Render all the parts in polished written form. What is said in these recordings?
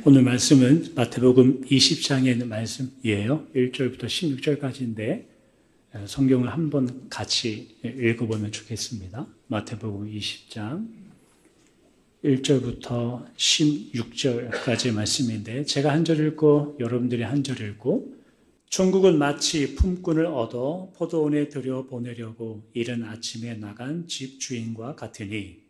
오늘 말씀은 마태복음 20장에 있는 말씀이에요. 1절부터 16절까지인데 성경을 한번 같이 읽어보면 좋겠습니다. 마태복음 20장 1절부터 16절까지의 말씀인데 제가 한 절 읽고 여러분들이 한 절 읽고 천국은 마치 품꾼을 얻어 포도원에 들여보내려고 이른 아침에 나간 집주인과 같으니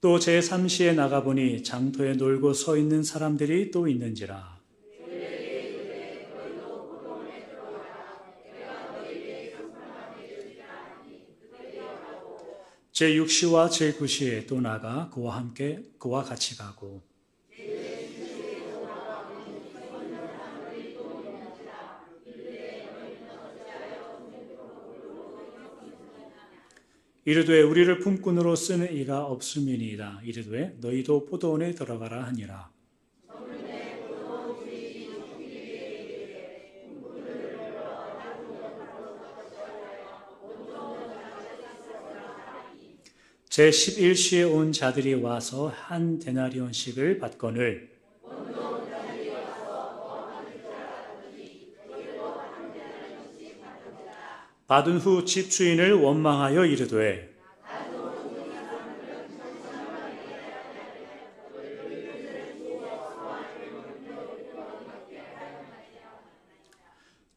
또 제3시에 나가보니 장터에 놀고 서 있는 사람들이 또 있는지라. 제6시와 제9시에 또 나가 그와 같이 가고 이르되 우리를 품꾼으로 쓰는 이가 없음이니이다. 이르되 너희도 포도원에 들어가라 하니라. 제11시에 온 자들이 와서 한 데나리온씩을 받거늘 받은 후 집주인을 원망하여 이르되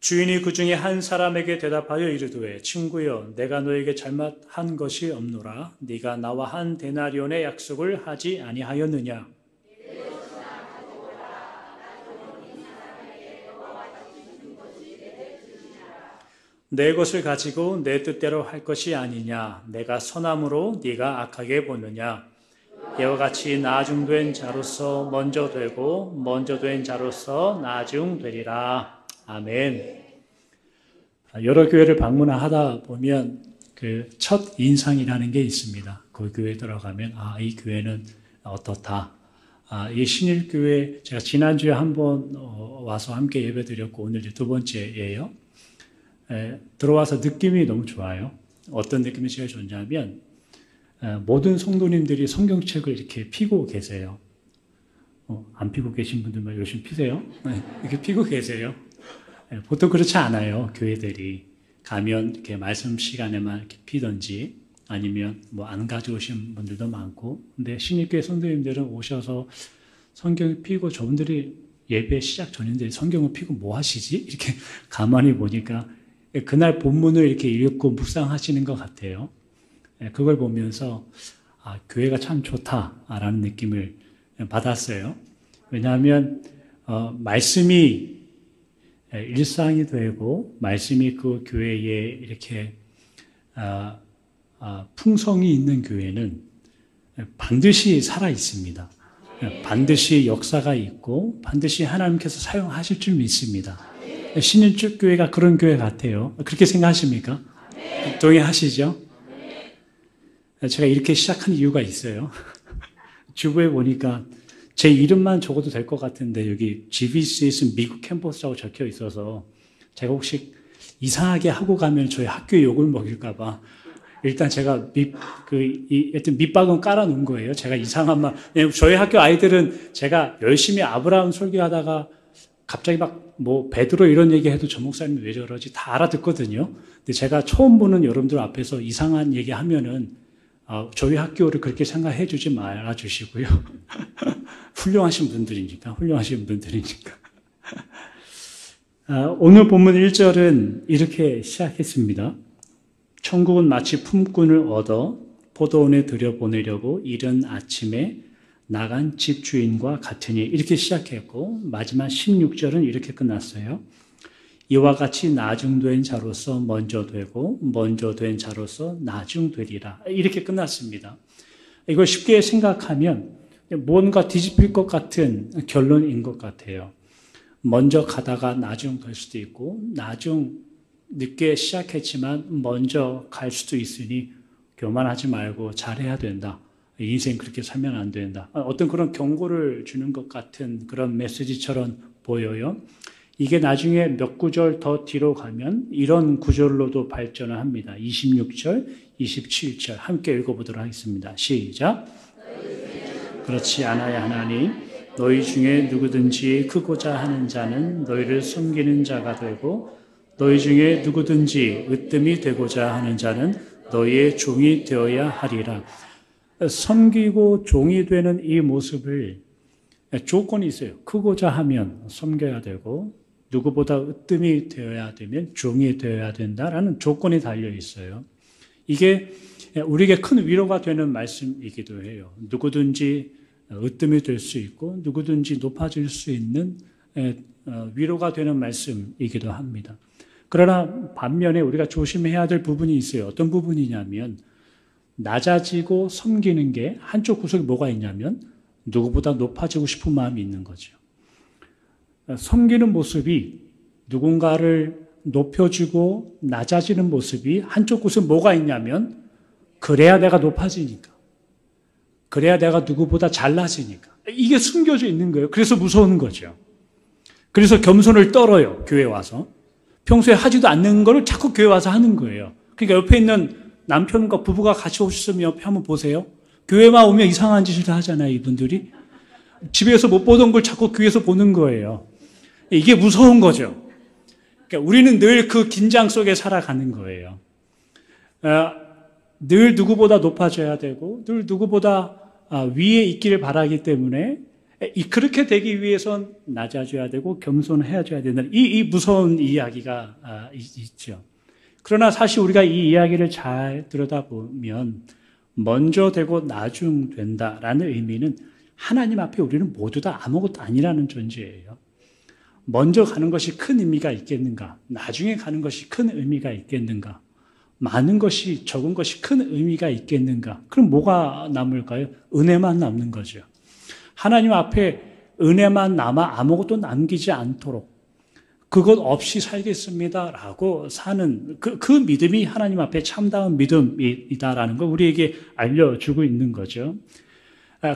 주인이 그 중에 한 사람에게 대답하여 이르되 친구여 내가 너에게 잘못한 것이 없노라. 네가 나와 한 데나리온의 약속을 하지 아니하였느냐. 내 것을 가지고 내 뜻대로 할 것이 아니냐. 내가 선함으로 네가 악하게 보느냐. 이와 같이 나중된 자로서 먼저 되고 먼저 된 자로서 나중되리라. 아멘. 여러 교회를 방문하다 보면 그 첫 인상이라는 게 있습니다. 그 교회에 들어가면 이 교회는 어떻다. 이 신일교회 제가 지난주에 한번 와서 함께 예배드렸고 오늘 두 번째예요. 들어와서 느낌이 너무 좋아요. 어떤 느낌이 제일 좋냐면 모든 성도님들이 성경책을 이렇게 피고 계세요. 안 피고 계신 분들만 열심히 피세요. 이렇게 피고 계세요. 보통 그렇지 않아요. 교회들이 가면 이렇게 말씀 시간에만 이렇게 피든지 아니면 뭐 안 가져오신 분들도 많고, 근데 신입교회 성도님들은 오셔서 성경을 피고 저분들이 예배 시작 전인데 성경을 피고 뭐 하시지? 이렇게 가만히 보니까 그날 본문을 이렇게 읽고 묵상하시는 것 같아요. 그걸 보면서 교회가 참 좋다라는 느낌을 받았어요. 왜냐하면 말씀이 일상이 되고 말씀이 그 교회에 이렇게 풍성이 있는 교회는 반드시 살아 있습니다. 반드시 역사가 있고 반드시 하나님께서 사용하실 줄 믿습니다. 신일주 교회가 그런 교회 같아요. 그렇게 생각하십니까? 동의하시죠? 제가 이렇게 시작한 이유가 있어요. 주부에 보니까 제 이름만 적어도 될 것 같은데 여기 GBC에서 미국 캠퍼스라고 적혀 있어서 제가 혹시 이상하게 하고 가면 저희 학교에 욕을 먹일까 봐 일단 제가 하여튼 밑박은 깔아놓은 거예요. 제가 이상한 말, 저희 학교 아이들은 제가 열심히 아브라함 설교하다가 갑자기 베드로 이런 얘기 해도 저 목사님이 왜 저러지 다 알아듣거든요. 근데 제가 처음 보는 여러분들 앞에서 이상한 얘기 하면은 저희 학교를 그렇게 생각해 주지 말아 주시고요. 훌륭하신 분들이니까. 오늘 본문 1절은 이렇게 시작했습니다. 천국은 마치 품꾼을 얻어 포도원에 들여보내려고 이른 아침에 나간 집주인과 같으니 이렇게 시작했고 마지막 16절은 이렇게 끝났어요. 이와 같이 나중된 자로서 먼저 되고 먼저 된 자로서 나중되리라. 이렇게 끝났습니다. 이걸 쉽게 생각하면 뭔가 뒤집힐 것 같은 결론인 것 같아요. 먼저 가다가 나중 될 수도 있고 늦게 시작했지만 먼저 갈 수도 있으니 교만하지 말고 잘해야 된다. 인생 그렇게 살면 안 된다. 어떤 그런 경고를 주는 것 같은 그런 메시지처럼 보여요. 이게 나중에 몇 구절 더 뒤로 가면 이런 구절로도 발전을 합니다. 26절, 27절 함께 읽어보도록 하겠습니다. 시작. 그렇지 않아야 하나니 너희 중에 누구든지 크고자 하는 자는 너희를 섬기는 자가 되고 너희 중에 누구든지 으뜸이 되고자 하는 자는 너희의 종이 되어야 하리라. 섬기고 종이 되는 이 모습을 조건이 있어요. 크고자 하면 섬겨야 되고 누구보다 으뜸이 되어야 되면 종이 되어야 된다라는 조건이 달려 있어요. 이게 우리에게 큰 위로가 되는 말씀이기도 해요. 누구든지 으뜸이 될 수 있고 누구든지 높아질 수 있는 위로가 되는 말씀이기도 합니다. 그러나 반면에 우리가 조심해야 될 부분이 있어요. 어떤 부분이냐면 낮아지고 섬기는 게 한쪽 구석에 뭐가 있냐면 누구보다 높아지고 싶은 마음이 있는 거죠. 섬기는 모습이 누군가를 높여주고 낮아지는 모습이 한쪽 구석에 뭐가 있냐면 그래야 내가 높아지니까. 그래야 내가 누구보다 잘나지니까. 이게 숨겨져 있는 거예요. 그래서 무서운 거죠. 그래서 겸손을 떨어요. 교회 와서. 평소에 하지도 않는 거를 자꾸 교회 와서 하는 거예요. 그러니까 옆에 있는 남편과 부부가 같이 오셨으면 옆에 한번 보세요. 교회만 오면 이상한 짓을 하잖아요, 이분들이. 집에서 못 보던 걸 자꾸 교회에서 보는 거예요. 이게 무서운 거죠. 그러니까 우리는 늘 그 긴장 속에 살아가는 거예요. 늘 누구보다 높아져야 되고 늘 누구보다 위에 있기를 바라기 때문에 그렇게 되기 위해선 낮아져야 되고 겸손해져야 된다는 이 무서운 이야기가 있죠. 그러나 사실 우리가 이 이야기를 잘 들여다보면 먼저 되고 나중 된다라는 의미는 하나님 앞에 우리는 모두 다 아무것도 아니라는 존재예요. 먼저 가는 것이 큰 의미가 있겠는가? 나중에 가는 것이 큰 의미가 있겠는가? 많은 것이 적은 것이 큰 의미가 있겠는가? 그럼 뭐가 남을까요? 은혜만 남는 거죠. 하나님 앞에 은혜만 남아 아무것도 남기지 않도록 그것 없이 살겠습니다라고 사는 그 믿음이 하나님 앞에 참다운 믿음이다라는 걸 우리에게 알려주고 있는 거죠.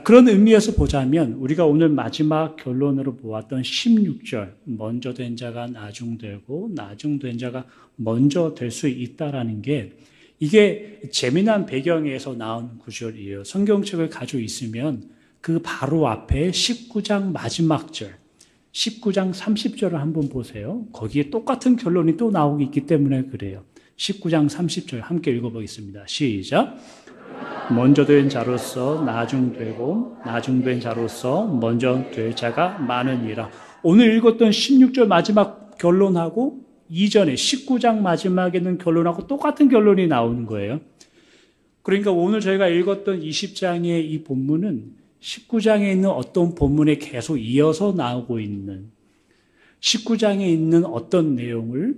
그런 의미에서 보자면 우리가 오늘 마지막 결론으로 보았던 16절 먼저 된 자가 나중되고 나중된 자가 먼저 될 수 있다라는 게 이게 재미난 배경에서 나온 구절이에요. 성경책을 가지고 있으면 그 바로 앞에 19장 마지막 절 19장 30절을 한번 보세요. 거기에 똑같은 결론이 또 나오고 있기 때문에 그래요. 19장 30절 함께 읽어보겠습니다. 시작. 먼저 된 자로서 나중되고 나중된 자로서 먼저 될 자가 많으니라. 오늘 읽었던 16절 마지막 결론하고 이전에 19장 마지막에 있는 결론하고 똑같은 결론이 나오는 거예요. 그러니까 오늘 저희가 읽었던 20장의 이 본문은 19장에 있는 어떤 본문에 계속 이어서 나오고 있는 19장에 있는 어떤 내용을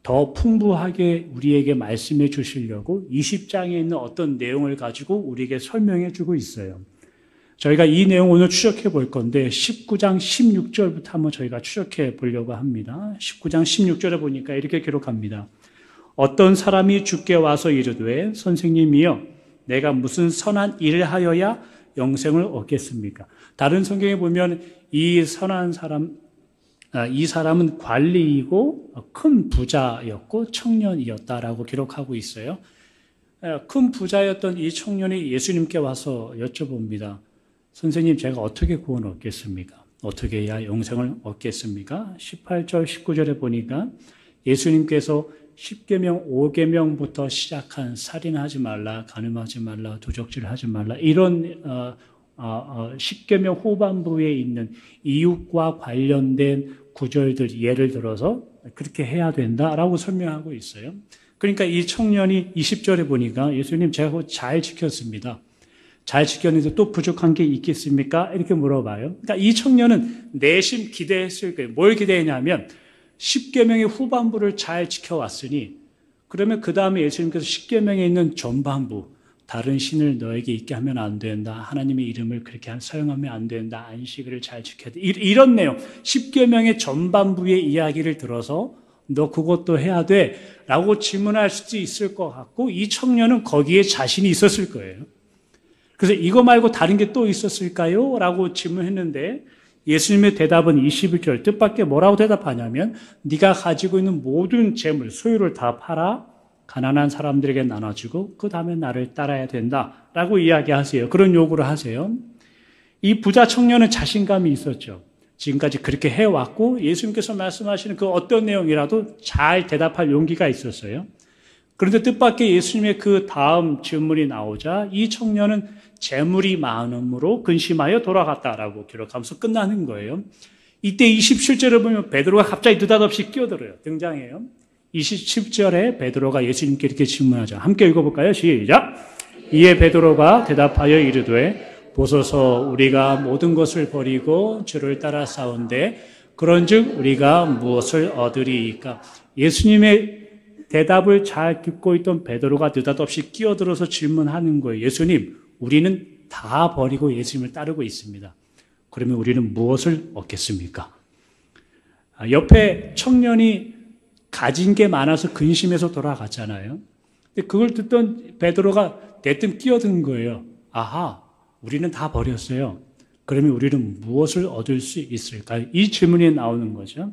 더 풍부하게 우리에게 말씀해 주시려고 20장에 있는 어떤 내용을 가지고 우리에게 설명해 주고 있어요. 저희가 이 내용 오늘 추적해 볼 건데 19장 16절부터 한번 저희가 추적해 보려고 합니다. 19장 16절에 보니까 이렇게 기록합니다. 어떤 사람이 주께 와서 이르되 선생님이여 내가 무슨 선한 일을 하여야 영생을 얻겠습니까? 다른 성경에 보면 이 선한 사람 이 사람은 관리이고 큰 부자였고 청년이었다라고 기록하고 있어요. 큰 부자였던 이 청년이 예수님께 와서 여쭤봅니다. 선생님, 제가 어떻게 구원 얻겠습니까? 어떻게 해야 영생을 얻겠습니까? 18절, 19절에 보니까 예수님께서 10계명, 5계명부터 시작한 살인하지 말라, 간음하지 말라, 도적질하지 말라 이런 10계명 후반부에 있는 이웃과 관련된 구절들 예를 들어서 그렇게 해야 된다라고 설명하고 있어요. 그러니까 이 청년이 20절에 보니까 예수님 제가 그거 잘 지켰습니다. 잘 지켰는데 또 부족한 게 있겠습니까? 이렇게 물어봐요. 그러니까 이 청년은 내심 기대했을 거예요. 뭘 기대했냐면 10계명의 후반부를 잘 지켜왔으니 그러면 그 다음에 예수님께서 10계명에 있는 전반부 다른 신을 너에게 있게 하면 안 된다. 하나님의 이름을 그렇게 사용하면 안 된다. 안식일을 잘 지켜야 돼. 이런 내용 10계명의 전반부의 이야기를 들어서 너 그것도 해야 돼 라고 질문할 수도 있을 것 같고 이 청년은 거기에 자신이 있었을 거예요. 그래서 이거 말고 다른 게 또 있었을까요? 라고 질문했는데 예수님의 대답은 21절 뜻밖의 뭐라고 대답하냐면 네가 가지고 있는 모든 재물, 소유를 다 팔아 가난한 사람들에게 나눠주고 그 다음에 나를 따라야 된다라고 이야기하세요. 그런 요구를 하세요. 이 부자 청년은 자신감이 있었죠. 지금까지 그렇게 해왔고 예수님께서 말씀하시는 그 어떤 내용이라도 잘 대답할 용기가 있었어요. 그런데 뜻밖의 예수님의 그 다음 질문이 나오자 이 청년은 재물이 많음으로 근심하여 돌아갔다라고 기록하면서 끝나는 거예요. 이때 27절에 보면 베드로가 갑자기 느닷없이 끼어들어요. 등장해요. 27절에 베드로가 예수님께 이렇게 질문하죠. 함께 읽어볼까요? 시작! 이에 베드로가 대답하여 이르되 보소서 우리가 모든 것을 버리고 주를 따라 싸운데 그런즉 우리가 무엇을 얻으리이까? 예수님의 대답을 잘 듣고 있던 베드로가 느닷없이 끼어들어서 질문하는 거예요. 예수님, 우리는 다 버리고 예수님을 따르고 있습니다. 그러면 우리는 무엇을 얻겠습니까? 옆에 청년이 가진 게 많아서 근심해서 돌아갔잖아요. 근데 그걸 듣던 베드로가 대뜸 끼어든 거예요. 아하, 우리는 다 버렸어요. 그러면 우리는 무엇을 얻을 수 있을까요? 이 질문이 나오는 거죠.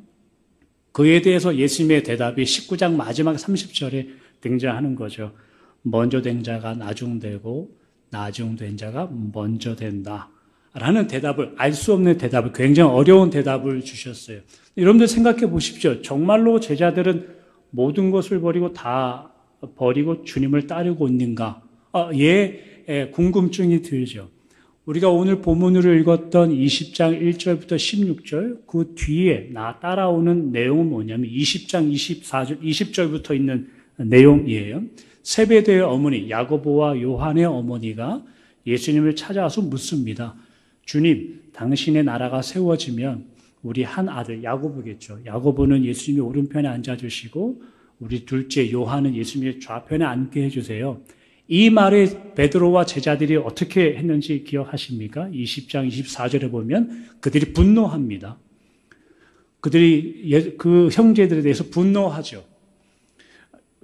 그에 대해서 예수님의 대답이 19장 마지막 30절에 등장하는 거죠. 먼저 된 자가 나중되고 나중된 자가 먼저 된다. 라는 대답을, 알 수 없는 대답을, 굉장히 어려운 대답을 주셨어요. 여러분들 생각해 보십시오. 정말로 제자들은 모든 것을 버리고 다 버리고 주님을 따르고 있는가? 궁금증이 들죠. 우리가 오늘 본문으로 읽었던 20장 1절부터 16절, 그 뒤에 따라오는 내용은 뭐냐면 20장 24절, 20절부터 있는 내용이에요. 세베대의 어머니, 야고보와 요한의 어머니가 예수님을 찾아와서 묻습니다. 주님, 당신의 나라가 세워지면 우리 한 아들, 야고보겠죠. 야고보는 예수님의 오른편에 앉아주시고 우리 둘째 요한은 예수님의 좌편에 앉게 해주세요. 이 말에 베드로와 제자들이 어떻게 했는지 기억하십니까? 20장 24절에 보면 그들이 분노합니다. 그들이 그 형제들에 대해서 분노하죠.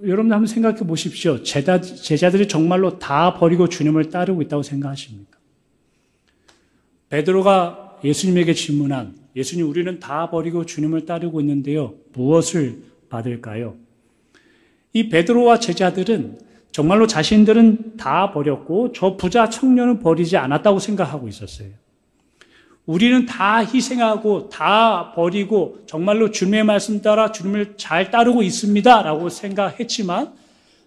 여러분 한번 생각해 보십시오. 제자들이 정말로 다 버리고 주님을 따르고 있다고 생각하십니까? 베드로가 예수님에게 질문한 예수님 우리는 다 버리고 주님을 따르고 있는데요. 무엇을 받을까요? 이 베드로와 제자들은 정말로 자신들은 다 버렸고 저 부자 청년은 버리지 않았다고 생각하고 있었어요. 우리는 다 희생하고 다 버리고 정말로 주님의 말씀 따라 주님을 잘 따르고 있습니다 라고 생각했지만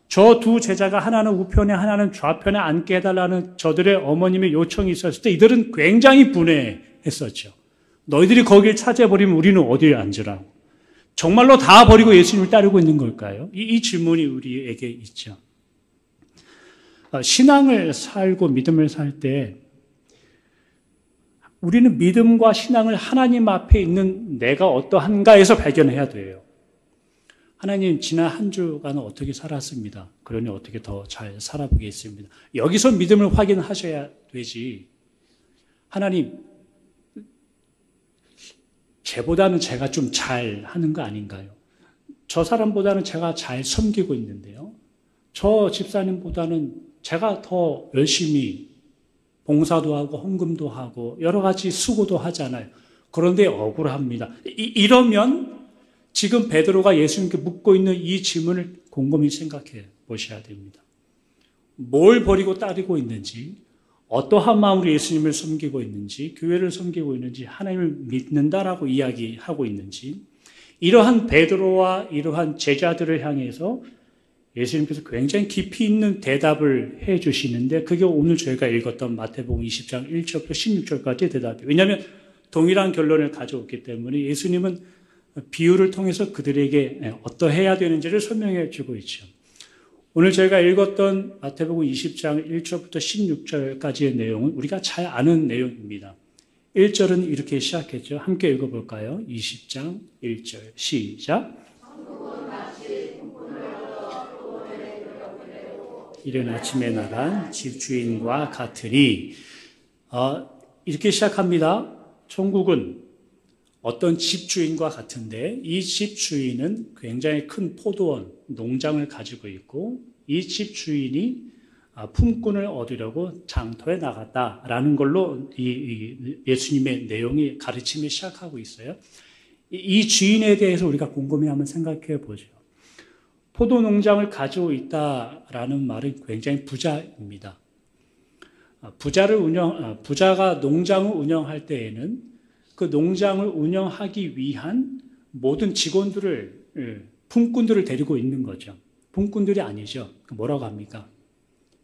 저 두 제자가 하나는 우편에 하나는 좌편에 앉게 해달라는 저들의 어머님의 요청이 있었을 때 이들은 굉장히 분해했었죠. 너희들이 거길 차지해버리면 우리는 어디에 앉으라고. 정말로 다 버리고 예수님을 따르고 있는 걸까요? 이 질문이 우리에게 있죠. 신앙을 살고 믿음을 살 때 우리는 믿음과 신앙을 하나님 앞에 있는 내가 어떠한가에서 발견해야 돼요. 하나님 지난 한 주간은 어떻게 살았습니다. 그러니 어떻게 더 잘 살아보겠습니다. 여기서 믿음을 확인하셔야 되지. 하나님 쟤보다는 제가 좀 잘 하는 거 아닌가요? 저 사람보다는 제가 잘 섬기고 있는데요. 저 집사님보다는 제가 더 열심히 봉사도 하고 헌금도 하고 여러 가지 수고도 하잖아요. 그런데 억울합니다. 이러면 지금 베드로가 예수님께 묻고 있는 이 질문을 곰곰이 생각해 보셔야 됩니다. 뭘 버리고 따르고 있는지, 어떠한 마음으로 예수님을 섬기고 있는지, 교회를 섬기고 있는지, 하나님을 믿는다라고 이야기하고 있는지, 이러한 베드로와 이러한 제자들을 향해서 예수님께서 굉장히 깊이 있는 대답을 해 주시는데 그게 오늘 저희가 읽었던 마태복음 20장 1절부터 16절까지의 대답이에요. 왜냐하면 동일한 결론을 가져왔기 때문에 예수님은 비유를 통해서 그들에게 어떠해야 되는지를 설명해 주고 있죠. 오늘 저희가 읽었던 마태복음 20장 1절부터 16절까지의 내용은 우리가 잘 아는 내용입니다. 1절은 이렇게 시작했죠. 함께 읽어볼까요? 20장 1절 시작. 이른 아침에 나간 집주인과 같으니 이렇게 시작합니다. 천국은 어떤 집주인과 같은데 이 집주인은 굉장히 큰 포도원, 농장을 가지고 있고 이 집주인이 품꾼을 얻으려고 장터에 나갔다라는 걸로 예수님의 내용이 가르침이 시작하고 있어요. 이 주인에 대해서 우리가 곰곰이 한번 생각해 보죠. 포도 농장을 가지고 있다라는 말은 굉장히 부자입니다. 부자가 농장을 운영할 때에는 그 농장을 운영하기 위한 모든 직원들을, 품꾼들을 데리고 있는 거죠. 품꾼들이 아니죠. 뭐라고 합니까?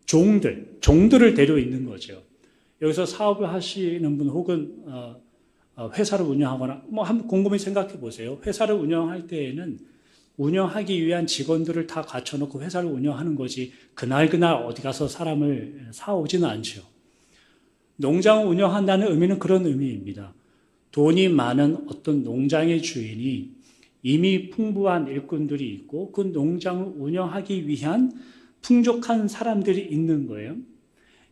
종들을 데리고 있는 거죠. 여기서 사업을 하시는 분 혹은 회사를 운영하거나 한번 곰곰이 생각해 보세요. 회사를 운영할 때에는 운영하기 위한 직원들을 다 갖춰놓고 회사를 운영하는 거지 그날 어디 가서 사람을 사오지는 않죠. 농장을 운영한다는 의미는 그런 의미입니다. 돈이 많은 어떤 농장의 주인이 이미 풍부한 일꾼들이 있고 그 농장을 운영하기 위한 풍족한 사람들이 있는 거예요.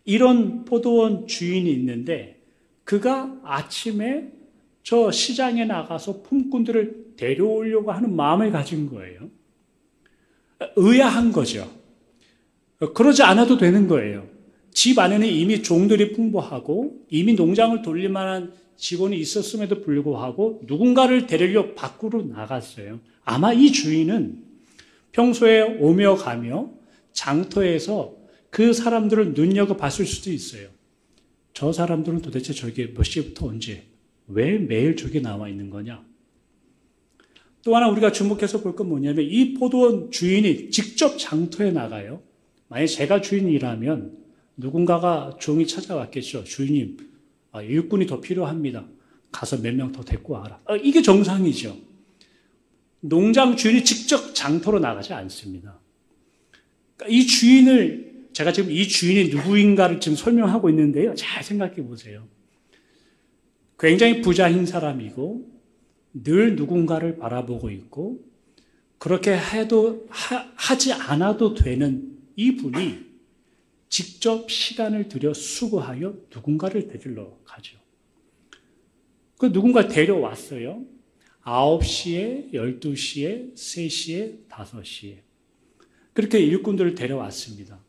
이런 포도원 주인이 있는데 그가 아침에 저 시장에 나가서 품꾼들을 데려오려고 하는 마음을 가진 거예요. 의아한 거죠. 그러지 않아도 되는 거예요. 집 안에는 이미 종들이 풍부하고 이미 농장을 돌릴 만한 직원이 있었음에도 불구하고 누군가를 데리려 밖으로 나갔어요. 아마 이 주인은 평소에 오며 가며 장터에서 그 사람들을 눈여겨봤을 수도 있어요. 저 사람들은 도대체 저게 몇 시부터 언제, 왜 매일 저기 나와 있는 거냐? 또 하나 우리가 주목해서 볼 건 뭐냐면 이 포도원 주인이 직접 장터에 나가요. 만약 제가 주인이라면 누군가가 종이 찾아왔겠죠. 주인님, 일꾼이 더 필요합니다. 가서 몇 명 더 데리고 와라. 이게 정상이죠. 농장 주인이 직접 장터로 나가지 않습니다. 그러니까 이 주인을, 제가 지금 이 주인이 누구인가를 지금 설명하고 있는데요. 잘 생각해 보세요. 굉장히 부자인 사람이고 늘 누군가를 바라보고 있고 그렇게 하지 않아도 되는 이분이 직접 시간을 들여 수고하여 누군가를 데리러 가죠. 그 누군가를 데려왔어요. 9시에, 12시에, 3시에, 5시에. 그렇게 일꾼들을 데려왔습니다.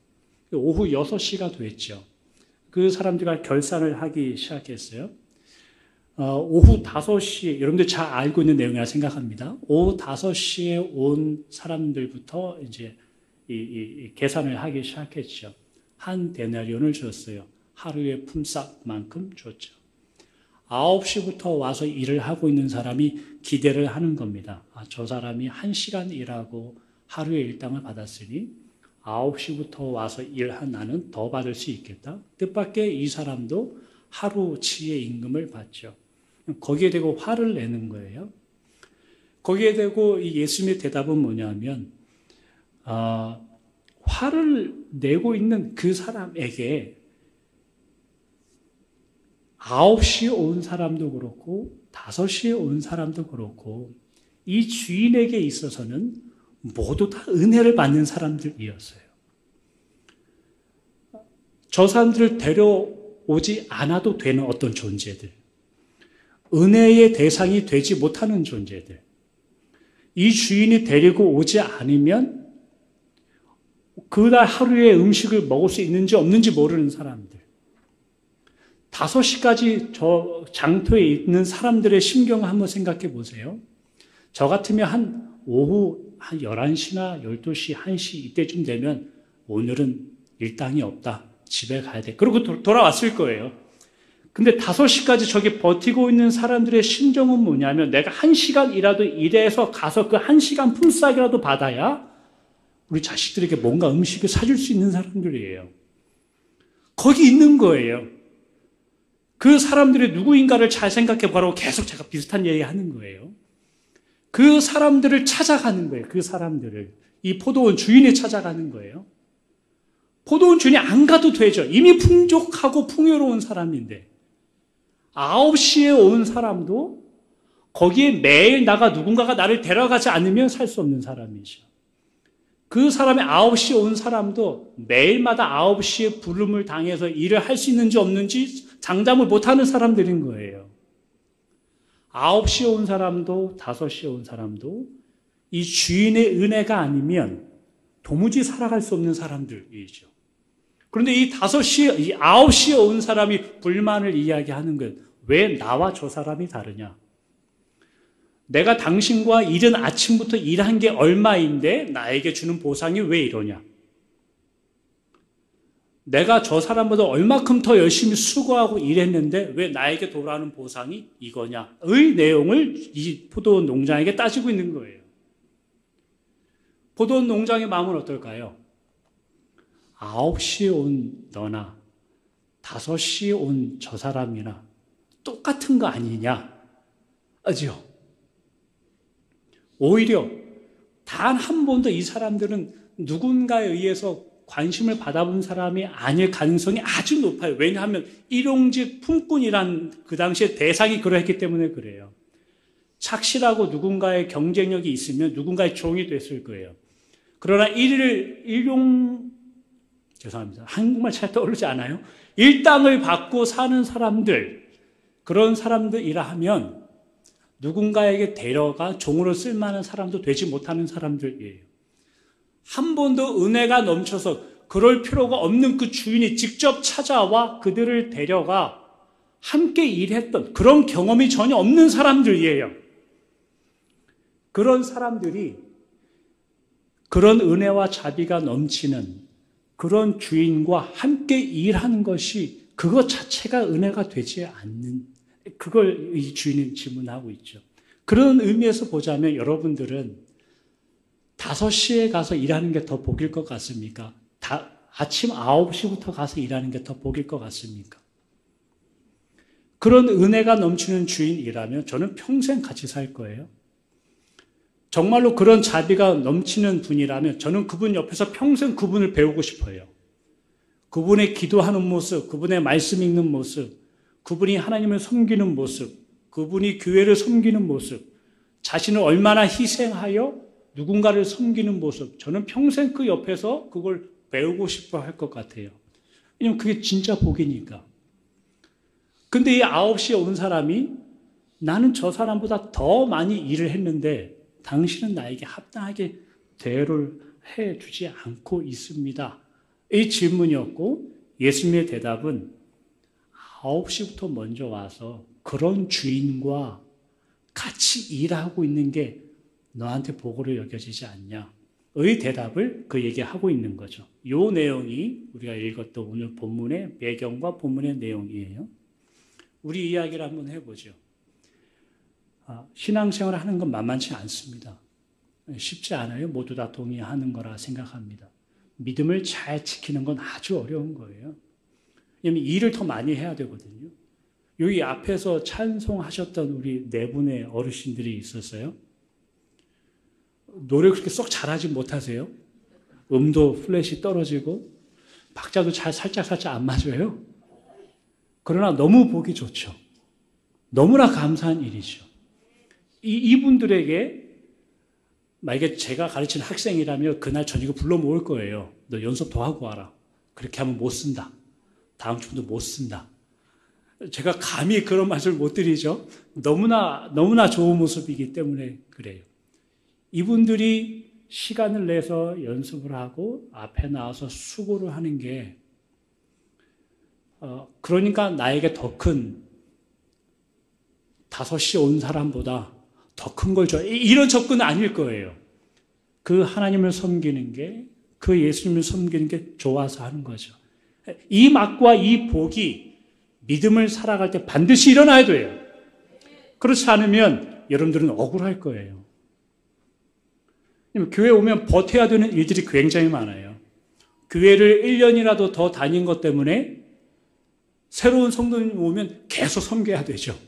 오후 6시가 됐죠. 그 사람들과 결산을 하기 시작했어요. 오후 5시에, 여러분들 잘 알고 있는 내용이라 생각합니다. 오후 5시에 온 사람들부터 이제 이 계산을 하기 시작했죠. 한 데나리온을 줬어요. 하루의 품삯만큼 줬죠. 9시부터 와서 일을 하고 있는 사람이 기대를 하는 겁니다. 저 사람이 1시간 일하고 하루의 일당을 받았으니 9시부터 와서 일한 나는 더 받을 수 있겠다. 뜻밖의 이 사람도 하루치의 임금을 받죠. 거기에 대고 화를 내는 거예요. 거기에 대고 이 예수님의 대답은 뭐냐면 화를 내고 있는 그 사람에게 9시에 온 사람도 그렇고 5시에 온 사람도 그렇고 이 주인에게 있어서는 모두 다 은혜를 받는 사람들이었어요. 저 사람들을 데려오지 않아도 되는 어떤 존재들, 은혜의 대상이 되지 못하는 존재들, 이 주인이 데리고 오지 않으면 그날 하루에 음식을 먹을 수 있는지 없는지 모르는 사람들, 5시까지 저 장터에 있는 사람들의 심경을 한번 생각해 보세요. 저 같으면 오후 한 11시나 12시, 1시 이때쯤 되면 오늘은 일당이 없다. 집에 가야 돼. 그러고 돌아왔을 거예요. 근데 5시까지 저기 버티고 있는 사람들의 심정은 뭐냐면 내가 1시간이라도 일해서 가서 그 1시간 품삯이라도 받아야 우리 자식들에게 뭔가 음식을 사줄 수 있는 사람들이에요. 거기 있는 거예요. 그 사람들이 누구인가를 잘 생각해 보라고 계속 제가 비슷한 얘기 하는 거예요. 그 사람들을 찾아가는 거예요. 그 사람들을. 이 포도원 주인이 찾아가는 거예요. 포도원 주인이 안 가도 되죠. 이미 풍족하고 풍요로운 사람인데 9시에 온 사람도 거기에 매일 누군가가 나를 데려가지 않으면 살 수 없는 사람이죠. 그 사람의 9시에 온 사람도 매일마다 9시에 부름을 당해서 일을 할 수 있는지 없는지 장담을 못하는 사람들인 거예요. 9시에 온 사람도 5시에 온 사람도 이 주인의 은혜가 아니면 도무지 살아갈 수 없는 사람들이죠. 그런데 이 5시, 이 9시에 온 사람이 불만을 이야기하는 거예요. 왜 나와 저 사람이 다르냐? 내가 당신과 이른 아침부터 일한 게 얼마인데 나에게 주는 보상이 왜 이러냐? 내가 저 사람보다 얼마큼 더 열심히 수고하고 일했는데 왜 나에게 돌아오는 보상이 이거냐? 의 내용을 이 포도원 농장에게 따지고 있는 거예요. 포도원 농장의 마음은 어떨까요? 9시에 온 너나 5시에 온 저 사람이나 똑같은 거 아니냐? 아지요? 오히려 단 한 번도 이 사람들은 누군가에 의해서 관심을 받아본 사람이 아닐 가능성이 아주 높아요. 왜냐하면 일용직 품꾼이란 그 당시에 대상이 그러했기 때문에 그래요. 착실하고 누군가의 경쟁력이 있으면 누군가의 종이 됐을 거예요. 그러나 죄송합니다. 한국말 잘 떠오르지 않아요? 일당을 받고 사는 사람들, 그런 사람들이라 하면 누군가에게 데려가 종으로 쓸만한 사람도 되지 못하는 사람들이에요. 한 번도 은혜가 넘쳐서 그럴 필요가 없는 그 주인이 직접 찾아와 그들을 데려가 함께 일했던 그런 경험이 전혀 없는 사람들이에요. 그런 사람들이 그런 은혜와 자비가 넘치는 그런 주인과 함께 일하는 것이 그것 자체가 은혜가 되지 않는, 그걸 이 주인은 질문하고 있죠. 그런 의미에서 보자면 여러분들은 5시에 가서 일하는 게 더 복일 것 같습니까? 아침 9시부터 가서 일하는 게 더 복일 것 같습니까? 그런 은혜가 넘치는 주인이라면 저는 평생 같이 살 거예요. 정말로 그런 자비가 넘치는 분이라면 저는 그분 옆에서 평생 그분을 배우고 싶어요. 그분의 기도하는 모습, 그분의 말씀 읽는 모습, 그분이 하나님을 섬기는 모습, 그분이 교회를 섬기는 모습, 자신을 얼마나 희생하여 누군가를 섬기는 모습, 저는 평생 그 옆에서 그걸 배우고 싶어 할 것 같아요. 왜냐면 그게 진짜 복이니까. 근데 이 9시에 온 사람이 나는 저 사람보다 더 많이 일을 했는데 당신은 나에게 합당하게 대우를 해주지 않고 있습니다. 이 질문이었고 예수님의 대답은 9시부터 먼저 와서 그런 주인과 같이 일하고 있는 게 너한테 복으로 여겨지지 않냐? 의 대답을 그 얘기하고 있는 거죠. 이 내용이 우리가 읽었던 오늘 본문의 배경과 본문의 내용이에요. 우리 이야기를 한번 해보죠. 신앙생활을 하는 건 만만치 않습니다. 쉽지 않아요. 모두 다 동의하는 거라 생각합니다. 믿음을 잘 지키는 건 아주 어려운 거예요. 왜냐하면 일을 더 많이 해야 되거든요. 여기 앞에서 찬송하셨던 우리 4분의 어르신들이 있었어요. 노래 그렇게 썩 잘하지 못하세요. 음도 플랫이 떨어지고 박자도 잘 살짝 안 맞아요. 그러나 너무 보기 좋죠. 너무나 감사한 일이죠. 이분들에게 만약에 제가 가르치는 학생이라면 그날 저녁에 불러 모을 거예요. 너 연습 더 하고 와라. 그렇게 하면 못 쓴다. 다음 주부터 못 쓴다. 제가 감히 그런 말씀을 못 드리죠. 너무나 좋은 모습이기 때문에 그래요. 이분들이 시간을 내서 연습을 하고 앞에 나와서 수고를 하는 게 그러니까 나에게 더 큰 5시에 온 사람보다 더 큰 걸 줘야 이런 접근은 아닐 거예요. 그 하나님을 섬기는 게, 그 예수님을 섬기는 게 좋아서 하는 거죠. 이 맛과 이 복이 믿음을 살아갈 때 반드시 일어나야 돼요. 그렇지 않으면 여러분들은 억울할 거예요. 교회 오면 버텨야 되는 일들이 굉장히 많아요. 교회를 1년이라도 더 다닌 것 때문에 새로운 성도님 오면 계속 섬겨야 되죠.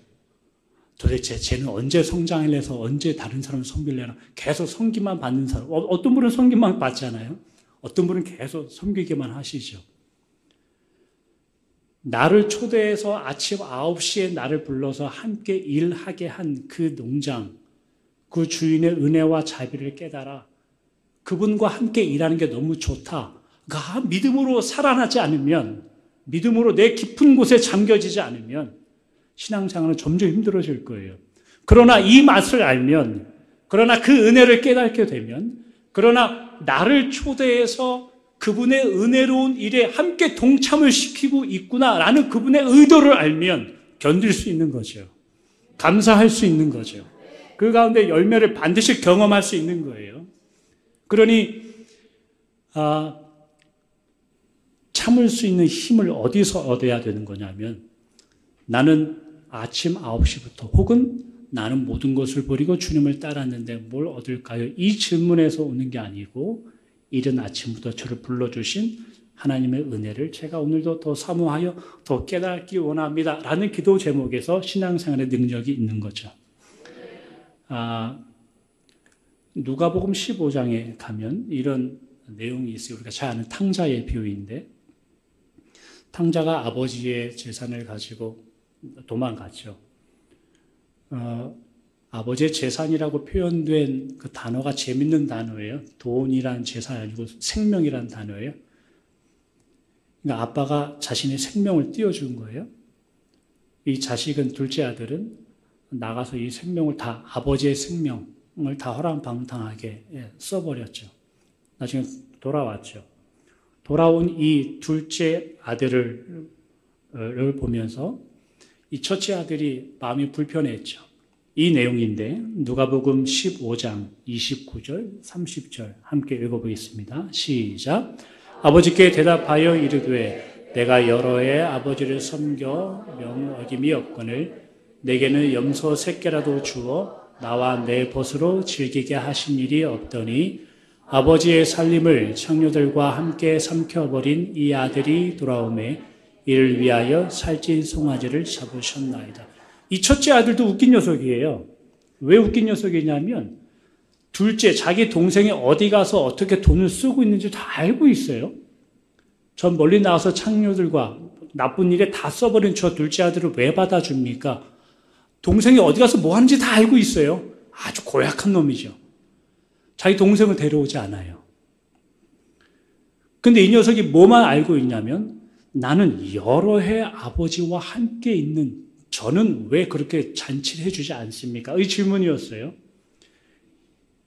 도대체 쟤는 언제 성장을 해서 언제 다른 사람을 섬기려나 계속 섬기만 받는 사람. 어떤 분은 섬기만 받잖아요. 어떤 분은 계속 섬기기만 하시죠. 나를 초대해서 아침 9시에 나를 불러서 함께 일하게 한 그 농장, 그 주인의 은혜와 자비를 깨달아 그분과 함께 일하는 게 너무 좋다. 믿음으로 살아나지 않으면, 믿음으로 내 깊은 곳에 잠겨지지 않으면 신앙생활은 점점 힘들어질 거예요. 그러나 이 맛을 알면, 그러나 그 은혜를 깨닫게 되면, 그러나 나를 초대해서 그분의 은혜로운 일에 함께 동참을 시키고 있구나라는 그분의 의도를 알면 견딜 수 있는 거죠. 감사할 수 있는 거죠. 그 가운데 열매를 반드시 경험할 수 있는 거예요. 그러니 참을 수 있는 힘을 어디서 얻어야 되는 거냐면, 나는 아침 9시부터 혹은 나는 모든 것을 버리고 주님을 따랐는데 뭘 얻을까요? 이 질문에서 오는 게 아니고, 이른 아침부터 저를 불러주신 하나님의 은혜를 제가 오늘도 더 사모하여 더 깨닫기 원합니다 라는 기도 제목에서 신앙생활의 능력이 있는 거죠. 누가복음 15장에 가면 이런 내용이 있어요. 우리가 잘 아는 탕자의 비유인데, 탕자가 아버지의 재산을 가지고 도망갔죠. 아버지의 재산이라고 표현된 그 단어가 재밌는 단어예요. 돈이란 재산이 아니고 생명이란 단어예요. 그러니까 아빠가 자신의 생명을 띄워준 거예요. 이 자식은, 둘째 아들은 나가서 이 생명을 다, 아버지의 생명을 다 허랑방탕하게 써버렸죠. 나중에 돌아왔죠. 돌아온 이 둘째 아들을 보면서 이 첫째 아들이 마음이 불편했죠. 이 내용인데 누가복음 15장 29절, 30절 함께 읽어보겠습니다. 시작. 아버지께 대답하여 이르되 내가 여러 해 아버지를 섬겨 명어김이 없거늘 내게는 염소 새끼라도 주어 나와 내 벗으로 즐기게 하신 일이 없더니 아버지의 살림을 창녀들과 함께 삼켜버린 이 아들이 돌아오매 이를 위하여 살찐 송아지를 잡으셨나이다. 이 첫째 아들도 웃긴 녀석이에요. 왜 웃긴 녀석이냐면 둘째, 자기 동생이 어디 가서 어떻게 돈을 쓰고 있는지 다 알고 있어요. 전 멀리 나와서 창녀들과 나쁜 일에 다 써버린 저 둘째 아들을 왜 받아줍니까? 동생이 어디 가서 뭐 하는지 다 알고 있어요. 아주 고약한 놈이죠. 자기 동생을 데려오지 않아요. 근데 이 녀석이 뭐만 알고 있냐면, 나는 여러 해 아버지와 함께 있는 저는 왜 그렇게 잔치를 해주지 않습니까? 이 질문이었어요.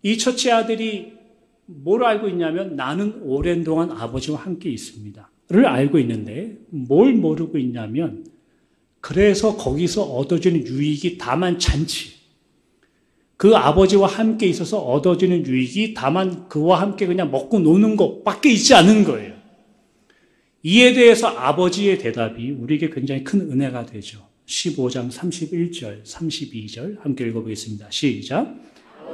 이 첫째 아들이 뭘 알고 있냐면, 나는 오랜 동안 아버지와 함께 있습니다 를 알고 있는데, 뭘 모르고 있냐면, 그래서 거기서 얻어지는 유익이 다만 잔치, 그 아버지와 함께 있어서 얻어지는 유익이 다만 그와 함께 그냥 먹고 노는 것밖에 있지 않은 거예요. 이에 대해서 아버지의 대답이 우리에게 굉장히 큰 은혜가 되죠. 15장 31절, 32절 함께 읽어보겠습니다. 시작.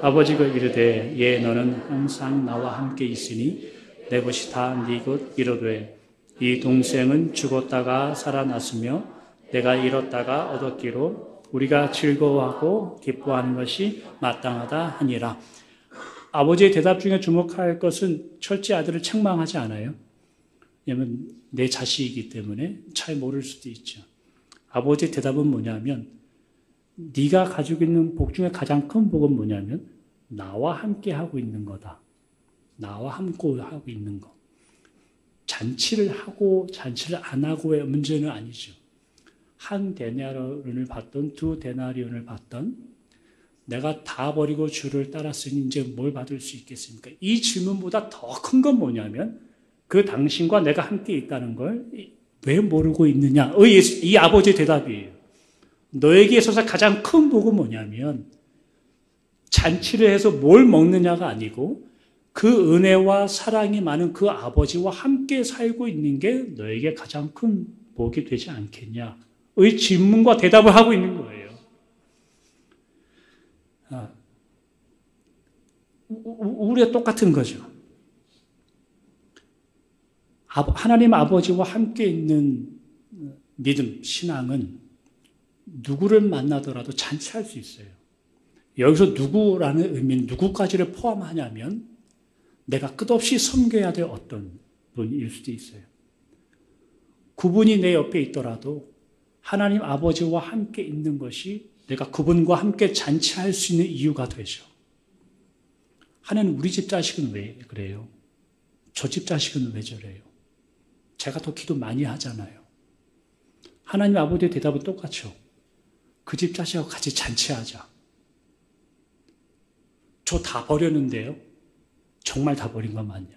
아버지가 이르되 예 너는 항상 나와 함께 있으니 내 것이 다 네 것. 이르되 이 동생은 죽었다가 살아났으며 내가 잃었다가 얻었기로 우리가 즐거워하고 기뻐하는 것이 마땅하다 하니라. 아버지의 대답 중에 주목할 것은 첫째 아들을 책망하지 않아요. 왜냐하면 내 자식이기 때문에 잘 모를 수도 있죠. 아버지의 대답은 뭐냐면, 네가 가지고 있는 복 중에 가장 큰 복은 뭐냐면 나와 함께 하고 있는 거다. 나와 함께 하고 있는 거. 잔치를 하고 잔치를 안 하고의 문제는 아니죠. 한 데나리온을 받던 두 데나리온을 받던 내가 다 버리고 주를 따랐으니 이제 뭘 받을 수 있겠습니까? 이 질문보다 더 큰 건 뭐냐면, 그 당신과 내가 함께 있다는 걸 왜 모르고 있느냐? 이 아버지의 대답이에요. 너에게 있어서 가장 큰 복은 뭐냐면, 잔치를 해서 뭘 먹느냐가 아니고 그 은혜와 사랑이 많은 그 아버지와 함께 살고 있는 게 너에게 가장 큰 복이 되지 않겠냐? 의 질문과 대답을 하고 있는 거예요. 우리가 똑같은 거죠. 하나님 아버지와 함께 있는 믿음, 신앙은 누구를 만나더라도 잔치할 수 있어요. 여기서 누구라는 의미는 누구까지를 포함하냐면 내가 끝없이 섬겨야 될 어떤 분일 수도 있어요. 그분이 내 옆에 있더라도 하나님 아버지와 함께 있는 것이 내가 그분과 함께 잔치할 수 있는 이유가 되죠. 하나님, 우리 집 자식은 왜 그래요? 저 집 자식은 왜 저래요? 제가 더 기도 많이 하잖아요. 하나님 아버지의 대답은 똑같죠. 그 집 자식하고 같이 잔치하자. 저 다 버렸는데요. 정말 다 버린 건 맞냐?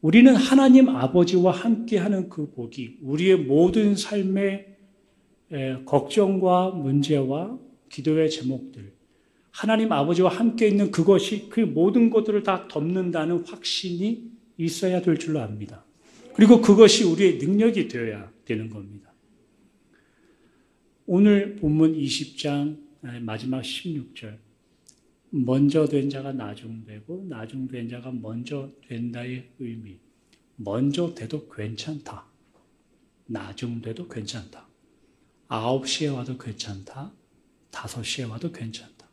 우리는 하나님 아버지와 함께하는 그 복이 우리의 모든 삶의 걱정과 문제와 기도의 제목들, 하나님 아버지와 함께 있는 그것이 그 모든 것들을 다 덮는다는 확신이 있어야 될 줄로 압니다. 그리고 그것이 우리의 능력이 되어야 되는 겁니다. 오늘 본문 20장 마지막 16절, 먼저 된 자가 나중되고 나중된 자가 먼저 된다의 의미, 먼저 돼도 괜찮다, 나중돼도 괜찮다, 9시에 와도 괜찮다, 5시에 와도 괜찮다.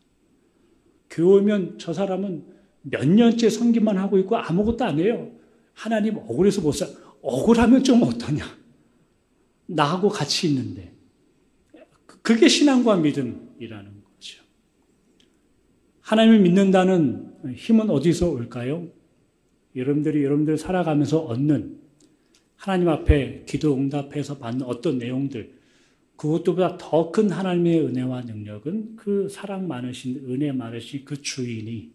교회 오면 저 사람은 몇 년째 섬기만 하고 있고 아무것도 안 해요. 하나님 억울해서 못 살아. 억울하면 좀 어떠냐. 나하고 같이 있는데. 그게 신앙과 믿음이라는 거죠. 하나님을 믿는다는 힘은 어디서 올까요? 여러분들 살아가면서 얻는, 하나님 앞에 기도 응답해서 받는 어떤 내용들, 그것보다 더 큰 하나님의 은혜와 능력은 그 사랑 많으신, 은혜 많으신 그 주인이,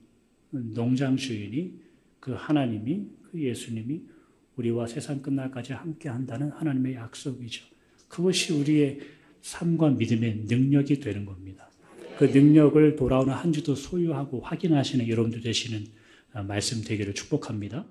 농장 주인이, 그 하나님이, 그 예수님이 우리와 세상 끝날까지 함께 한다는 하나님의 약속이죠. 그것이 우리의 삶과 믿음의 능력이 되는 겁니다. 그 능력을 돌아오는 한 주도 소유하고 확인하시는 여러분들 되시는 말씀 되기를 축복합니다.